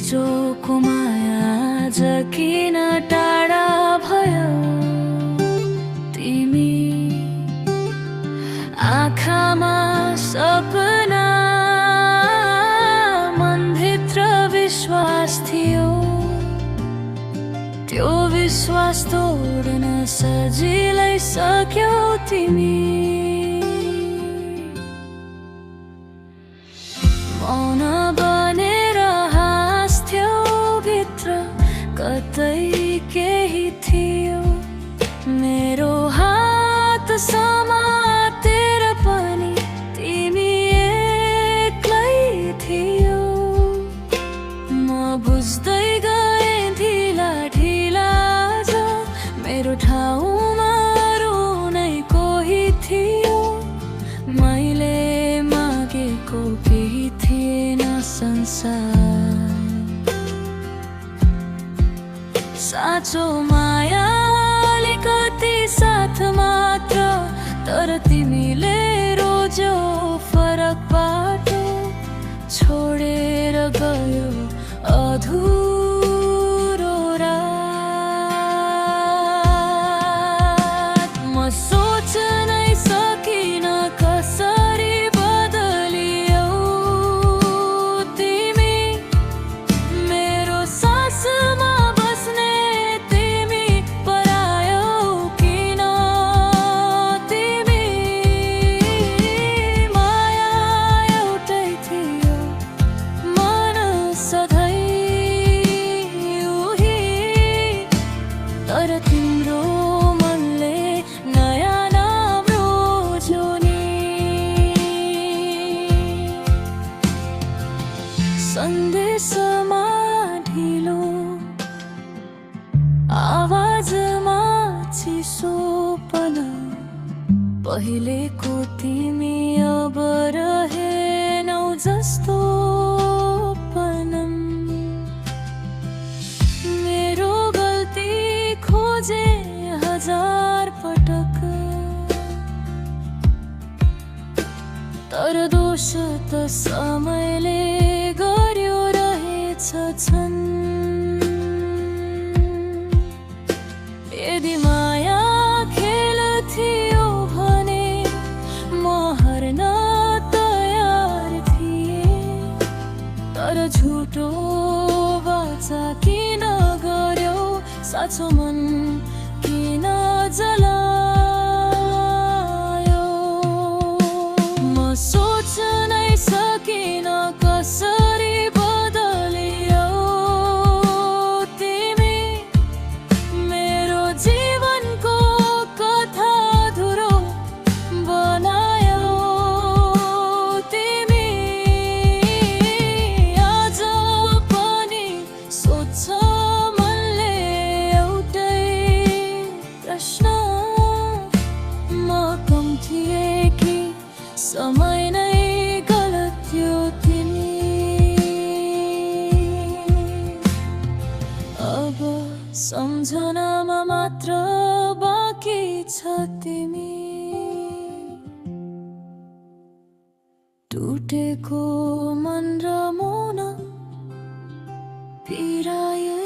हिजोको माया आज किन टाढा भयो तिमी आँखामा सपना मनभित्र विश्वास थियो त्यो विश्वास तोड्न सजिलै सक्यौ तिमी मौन बनेर हाँस्थ्यौ भित्र कतै केही थियो मेरो हात समातेर पनि तिमी एक्लै थियौ म बुझ्दै गएँ ढिला ढिला जो मेरो ठाउँमा रुनै कोही थियो मैले मागेको केही थिएन संसार साँचो माया अलिकति साथ मात्र तर तिमीले रोज्यौ फरक बाटो छोडेर गयो अधुरो रात म सोच्नै सकिन कसरी बदलियौ तिमी मेरो सासमा बस्ने तिमी परायौ किन तिमी माया एउटै थियो मन सधैँ उही तर तिम्रो मनले नयाँ नाम रोज्यो नि सन्देशमा ढिलो आवाजमा चिसोपन पहिलेको तिमी अब रहेनौ जस्तो पनम मेरो गल्ती खोजे हजार पटक तर दोष त समयले गर्यो रहेछ छन् यदि माया खेल थियो भने म हार्न तयार थिएँ तर झुटो वाचा किन गर्यौ साँचो मन किन जलायो म सोच्नै सकिन कसरी बदलियौ तिमी मेरो जीवनको कथा अधुरो बनायौ तिमी आज पनि सोध्छ मनले एउटै प्रश्न म कम थिएँ कि समय नै गलत थियो तिमी अब सम्झनामा मात्र बाँकी छ तिमी टुटेको मन र मौन पिरायो